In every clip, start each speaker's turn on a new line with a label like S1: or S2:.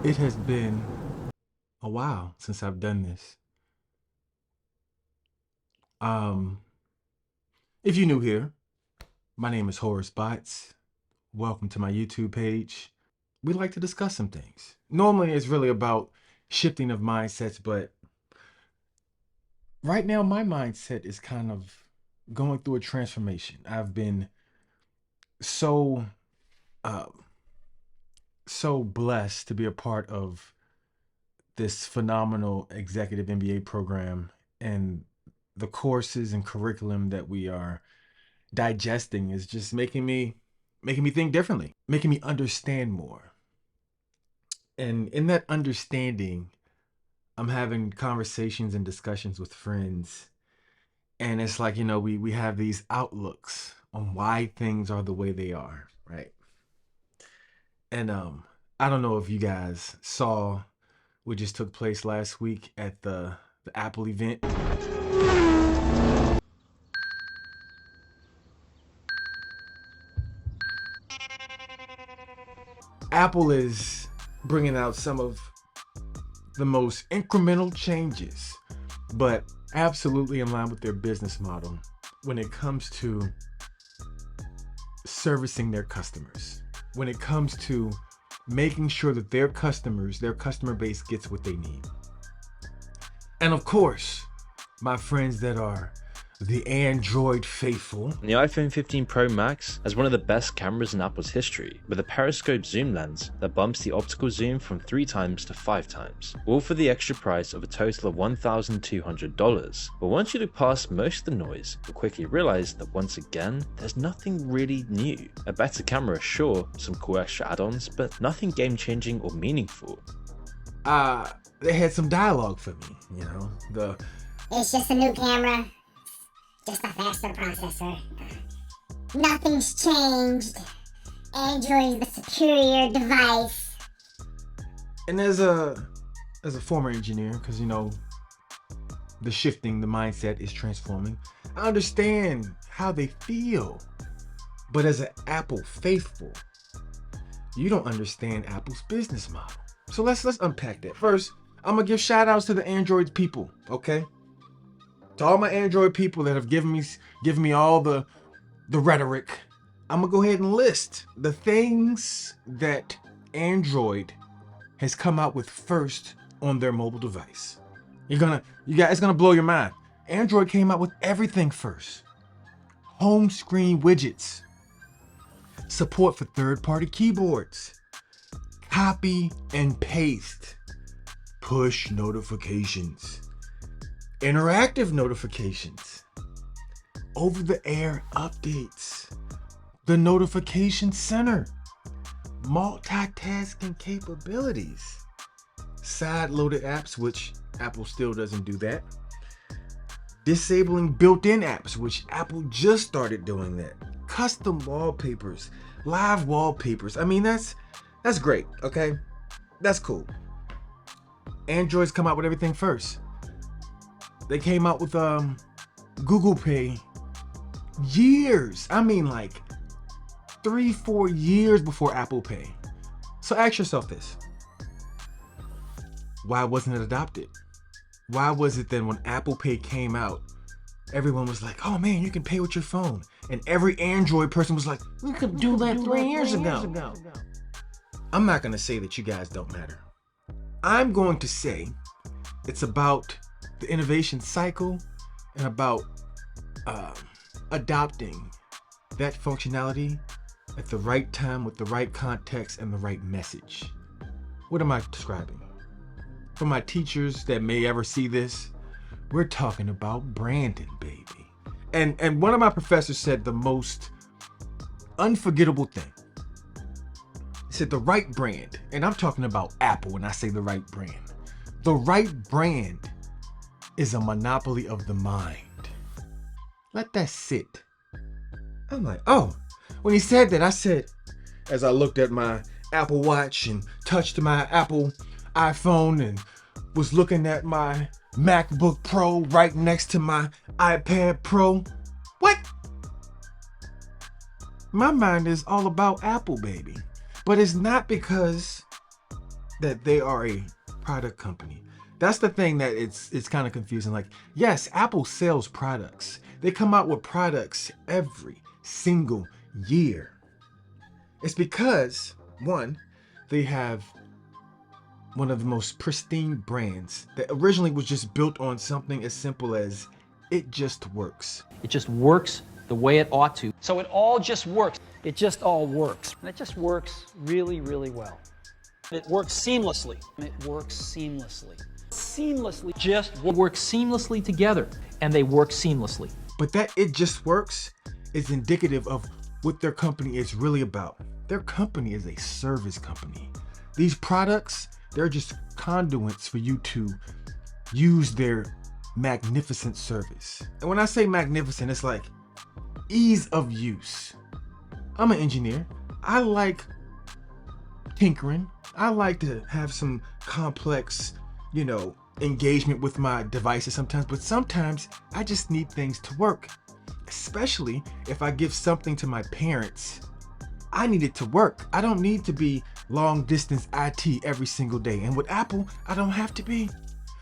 S1: It has been a while since I've done this. Um, if you're new here, my name is Horace Bots. Welcome to my YouTube page. We like to discuss some things. Normally, it's really about shifting of mindsets, but right now, my mindset is kind of going through a transformation. I've been so, uh, so blessed to be a part of this phenomenal executive MBA program and the courses and curriculum that we are digesting is just making me think differently, making me understand more. And in that understanding, I'm having conversations and discussions with friends. And it's like, we have these outlooks on why things are the way they are, right? And I don't know if you guys saw what just took place last week at the Apple event. Apple is bringing out some of the most incremental changes, but absolutely in line with their business model when it comes to servicing their customers, when it comes to making sure that their customer base gets what they need. And of course, my friends that are the Android faithful.
S2: The iPhone 15 Pro Max has one of the best cameras in Apple's history, with a periscope zoom lens that bumps the optical zoom from 3 times to 5 times, all for the extra price of a total of $1,200. But once you look past most of the noise, you'll quickly realize that once again, there's nothing really new. A better camera, sure, some cool extra add-ons, but nothing game-changing or meaningful.
S1: They had some dialogue for me,
S3: It's just a new camera, just a faster processor. Nothing's changed. Android is the superior device.
S1: And as a former engineer, because the mindset is transforming, I understand how they feel. But as an Apple faithful, you don't understand Apple's business model. So let's unpack that. First, I'm gonna give shout outs to the Android people, okay? To all my Android people that have given me all the rhetoric, I'm gonna go ahead and list the things that Android has come out with first on their mobile device. It's gonna blow your mind. Android came out with everything first. Home screen widgets, support for third-party keyboards, copy and paste, push notifications, interactive notifications, over-the-air updates, the notification center, multitasking capabilities, side-loaded apps, which Apple still doesn't do that, disabling built-in apps, which Apple just started doing that, custom wallpapers, live wallpapers. I mean, that's great, okay? That's cool. Android's come out with everything first. They came out with Google Pay years. I mean, like 3-4 years before Apple Pay. So ask yourself this. Why wasn't it adopted? Why was it then when Apple Pay came out, everyone was like, oh man, you can pay with your phone. And every Android person was like, we could do that 3 years ago. I'm not going to say that you guys don't matter. I'm going to say it's about the innovation cycle and about adopting that functionality at the right time with the right context and the right message. What am I describing? For my teachers that may ever see this, we're talking about branding, baby. And one of my professors said the most unforgettable thing. He said the right brand, and I'm talking about Apple when I say the right brand. The right brand is a monopoly of the mind. Let that sit. I'm like, oh. When he said that, I said, as I looked at my Apple Watch and touched my Apple iPhone and was looking at my MacBook Pro right next to my iPad Pro. What? My mind is all about Apple, baby. But it's not because that they are a product company. That's the thing that it's kind of confusing. Like, yes, Apple sells products. They come out with products every single year. It's because, one, they have one of the most pristine brands that originally was just built on something as simple as it just works.
S4: It just works the way it ought to. So it all just works. It just all works. And it just works really, really well. It works seamlessly. And it works seamlessly. Seamlessly. Just works seamlessly together. And they work seamlessly.
S1: But that it just works is indicative of what their company is really about. Their company is a service company. These products, they're just conduits for you to use their magnificent service. And when I say magnificent, it's like ease of use. I'm an engineer. I like tinkering. I like to have some complex, engagement with my devices sometimes, but sometimes I just need things to work. Especially if I give something to my parents, I need it to work. I don't need to be long distance IT every single day. And with Apple, I don't have to be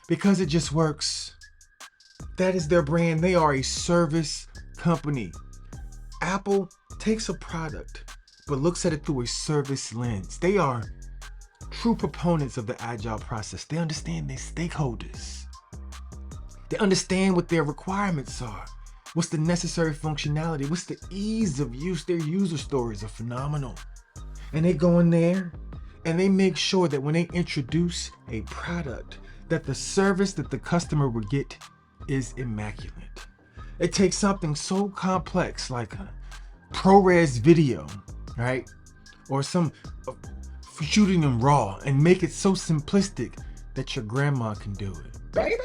S1: because it just works. That is their brand. They are a service company. Apple takes a product but looks at it through a service lens. They are true proponents of the agile process. They understand their stakeholders. They understand what their requirements are. What's the necessary functionality? What's the ease of use? Their user stories are phenomenal. And they go in there and they make sure that when they introduce a product, that the service that the customer will get is immaculate. It takes something so complex like a ProRes video, right? Or some shooting in RAW and make it so simplistic that your grandma can do it. Baby,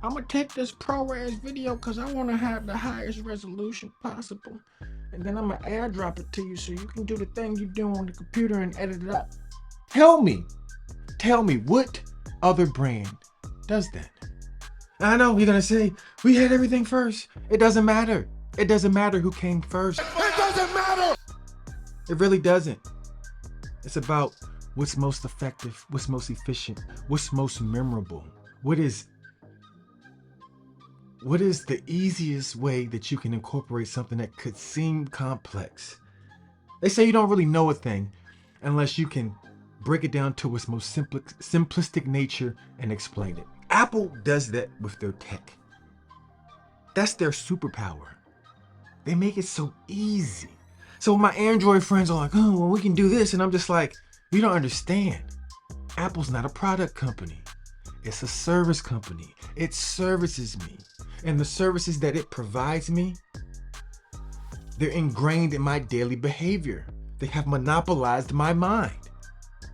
S1: I'm gonna take this ProRes video because I want to have the highest resolution possible. And then I'm gonna airdrop it to you so you can do the thing you do on the computer and edit it up. Tell me what other brand does that? I know you're gonna say, we had everything first. It doesn't matter. It doesn't matter who came first. It doesn't matter. It really doesn't. It's about what's most effective, what's most efficient, what's most memorable. What is the easiest way that you can incorporate something that could seem complex? They say you don't really know a thing unless you can break it down to its most simplistic nature and explain it. Apple does that with their tech. That's their superpower. They make it so easy. So my Android friends are like, oh, well, we can do this. And I'm just like, you don't understand. Apple's not a product company. It's a service company. It services me. And the services that it provides me, they're ingrained in my daily behavior. They have monopolized my mind,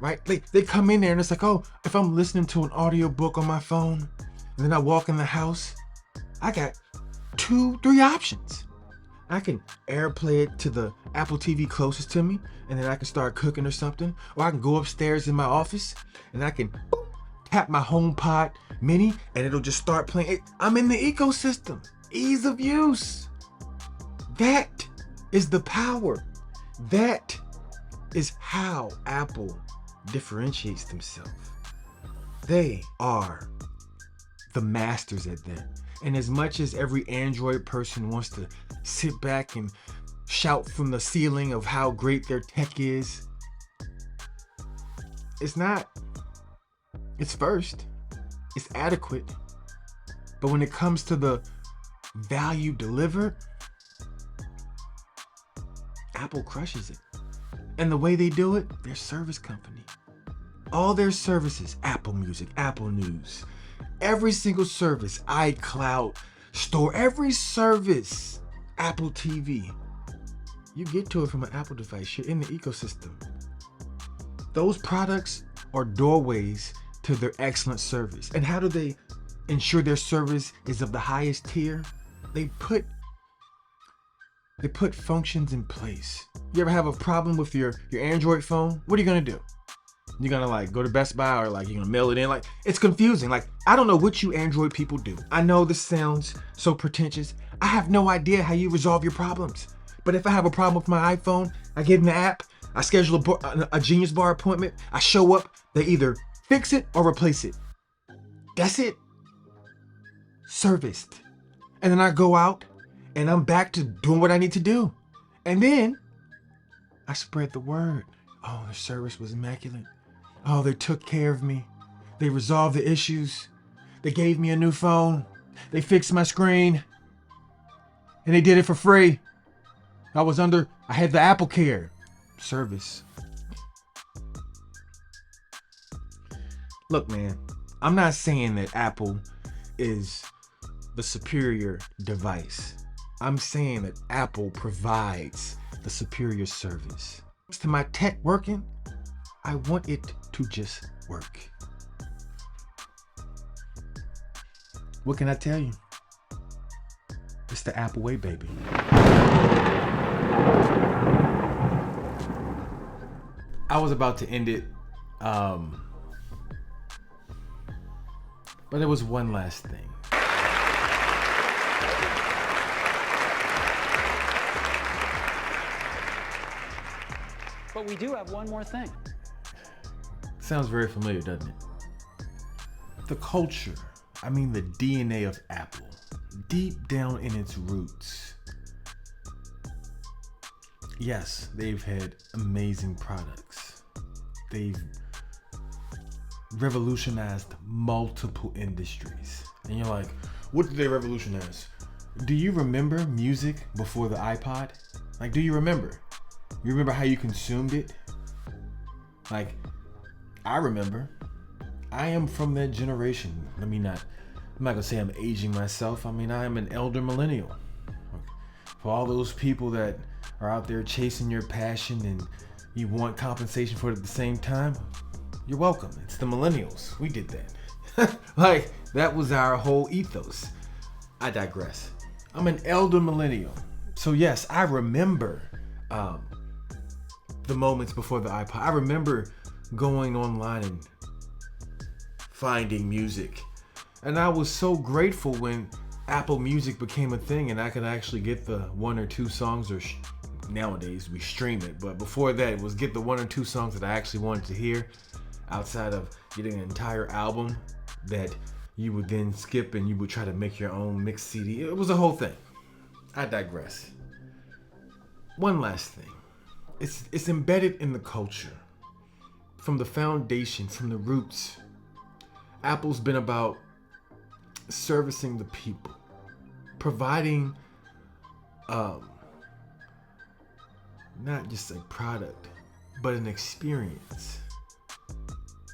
S1: right? They come in there and it's like, oh, if I'm listening to an audiobook on my phone and then I walk in the house, I got 2-3 options. I can AirPlay it to the Apple TV closest to me and then I can start cooking or something. Or I can go upstairs in my office and I can tap my HomePod mini and it'll just start playing. I'm in the ecosystem. Ease of use. That is the power. That is how Apple differentiates themselves. They are the masters at that. And as much as every Android person wants to sit back and shout from the ceiling of how great their tech is, it's not. It's first. It's adequate. But when it comes to the value delivered, Apple crushes it. And the way they do it, they're a service company. All their services, Apple Music, Apple News, every single service, iCloud Store, every service, Apple TV, you get to it from an Apple device. You're in the ecosystem. Those products are doorways to their excellent service. And how do they ensure their service is of the highest tier? They put functions in place. You ever have a problem with your Android phone? What are you gonna do? You're gonna go to Best Buy or you're gonna mail it in? It's confusing. I don't know what you Android people do. I know this sounds so pretentious. I have no idea how you resolve your problems. But if I have a problem with my iPhone, I get in the app, I schedule a Genius Bar appointment. I show up. They either fix it or replace it. That's it. Serviced. And then I go out and I'm back to doing what I need to do. And then I spread the word. Oh, the service was immaculate. Oh, they took care of me. They resolved the issues. They gave me a new phone. They fixed my screen. And they did it for free. I had the Apple Care service. Look, man, I'm not saying that Apple is the superior device. I'm saying that Apple provides the superior service. As to my tech working, I want it to just work. What can I tell you? It's the Apple way, baby. I was about to end it, but there was one last thing.
S4: But we do have one more thing.
S1: Sounds very familiar, doesn't it? The culture, the DNA of Apple, deep down in its roots. Yes, they've had amazing products. They've revolutionized multiple industries. And you're like, what did they revolutionize? Do you remember music before the iPod? Like, do you remember? You remember how you consumed it? Like, I remember. I am from that generation. I'm not gonna say I'm aging myself. I am an elder millennial. For all those people that are out there chasing your passion and you want compensation for it at the same time, you're welcome. It's the millennials. We did that. Like, that was our whole ethos. I digress. I'm an elder millennial. So yes, I remember the moments before the iPod. I remember going online and finding music. And I was so grateful when Apple Music became a thing and I could actually get the one or two songs, or nowadays we stream it, but before that it was get the one or two songs that I actually wanted to hear, outside of getting an entire album that you would then skip and you would try to make your own mixed CD. It was a whole thing. I digress. One last thing. It's embedded in the culture. From the foundation, from the roots. Apple's been about servicing the people, providing not just a product, but an experience.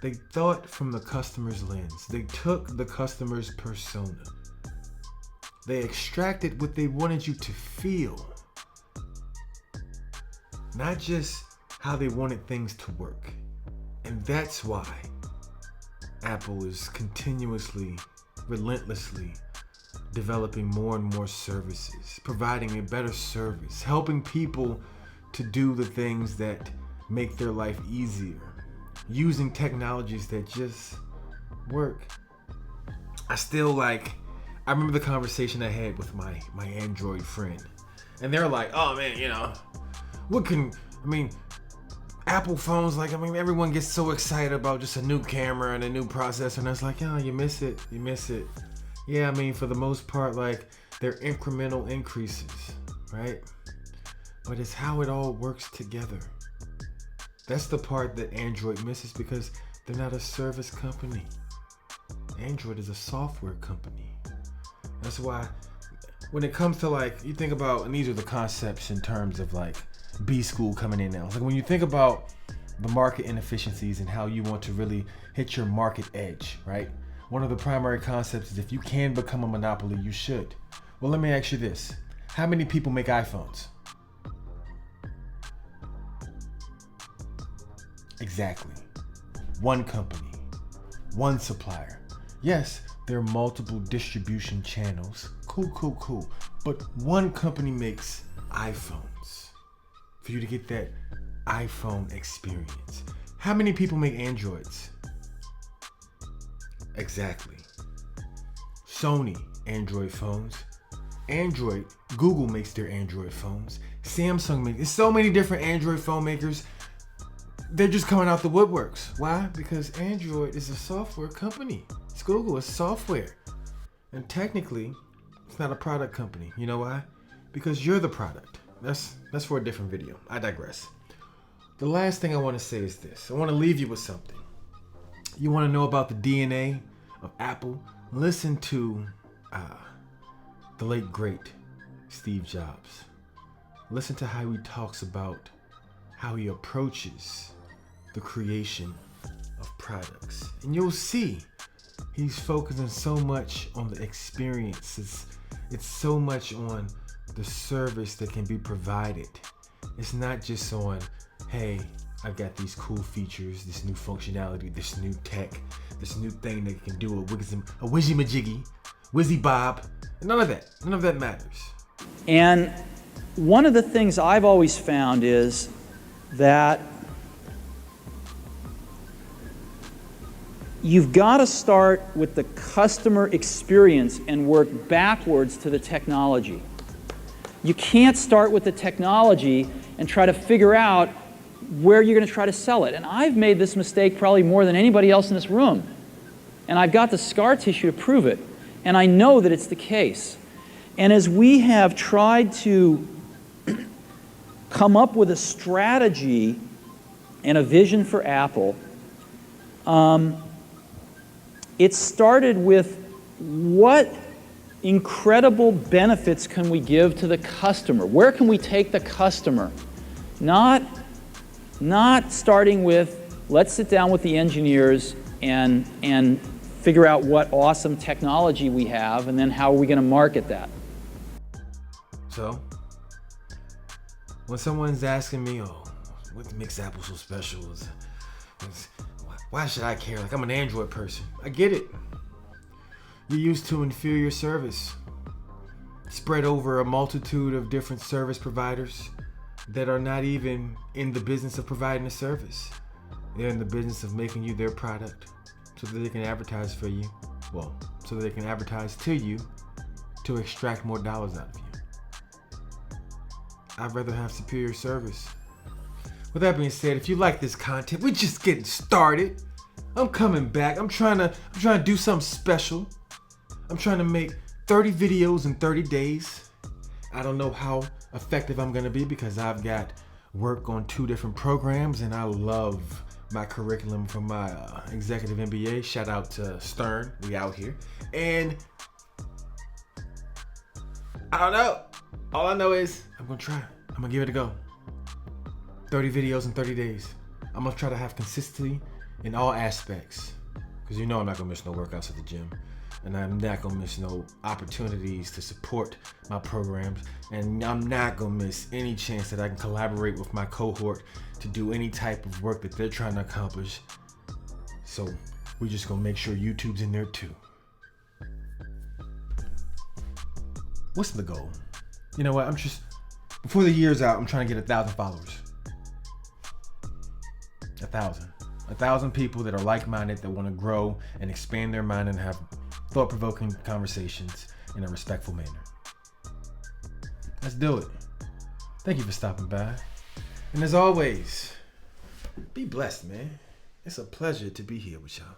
S1: They thought from the customer's lens. They took the customer's persona. They extracted what they wanted you to feel, not just how they wanted things to work. And that's why Apple is continuously, relentlessly developing more and more services, providing a better service, helping people to do the things that make their life easier, using technologies that just work. I remember the conversation I had with my Android friend, and they're like, oh man, Apple phones, everyone gets so excited about just a new camera and a new processor, and I was like, you miss it. Yeah, for the most part, they're incremental increases, right? But it's how it all works together. That's the part that Android misses, because they're not a service company. Android is a software company. That's why when it comes to you think about, and these are the concepts in terms of B school coming in now. It's when you think about the market inefficiencies and how you want to really hit your market edge, right? One of the primary concepts is if you can become a monopoly, you should. Well, let me ask you this. How many people make iPhones? Exactly. One company, one supplier. Yes, there are multiple distribution channels. Cool. But one company makes iPhones for you to get that iPhone experience. How many people make Androids? Exactly. Sony, Android phones. Google makes their Android phones. Samsung makes, there's so many different Android phone makers. they're just coming out the woodworks. Why? Because Android is a software company. It's Google, it's software. And technically, it's not a product company. You know why? Because you're the product. That's for a different video. I digress. The last thing I want to say is this. I want to leave you with something. You want to know about the DNA of Apple? Listen to the late great Steve Jobs. Listen to how he talks about how he approaches the creation of products. And you'll see he's focusing so much on the experiences. It's so much on the service that can be provided. It's not just on, hey, I've got these cool features, this new functionality, this new tech, this new thing that can do a whizzy-majiggy, whizzy-bob. None of that matters.
S4: And one of the things I've always found is that you've got to start with the customer experience and work backwards to the technology. You can't start with the technology and try to figure out where you're going to try to sell it. And I've made this mistake probably more than anybody else in this room. And I've got the scar tissue to prove it. And I know that it's the case. And as we have tried to come up with a strategy and a vision for Apple, it started with what incredible benefits can we give to the customer? Where can we take the customer? Not starting with, let's sit down with the engineers and figure out what awesome technology we have, and then how are we going to market that.
S1: So, when someone's asking me, oh, what makes Apple so special? Why should I care? Like, I'm an Android person. I get it. You're used to inferior service spread over a multitude of different service providers that are not even in the business of providing a service. They're in the business of making you their product so that they can advertise for you. Well, so that they can advertise to you to extract more dollars out of you. I'd rather have superior service. With that being said, if you like this content, we're just getting started. I'm coming back. I'm trying to do something special. I'm trying to make 30 videos in 30 days. I don't know how effective I'm gonna be because I've got work on 2 different programs and I love my curriculum from my executive MBA. Shout out to Stern, we out here. And I don't know. All I know is I'm gonna try. I'm gonna give it a go. 30 videos in 30 days. I'm gonna try to have consistency in all aspects. Because you know I'm not gonna miss no workouts at the gym. And I'm not gonna miss no opportunities to support my programs. And I'm not gonna miss any chance that I can collaborate with my cohort to do any type of work that they're trying to accomplish. So we're just gonna make sure YouTube's in there too. What's the goal? You know what, before the year's out, I'm trying to get 1,000 followers. 1,000 people that are like-minded, that want to grow and expand their mind and have thought-provoking conversations in a respectful manner. Let's do it. Thank you for stopping by. And as always, be blessed, man. It's a pleasure to be here with y'all.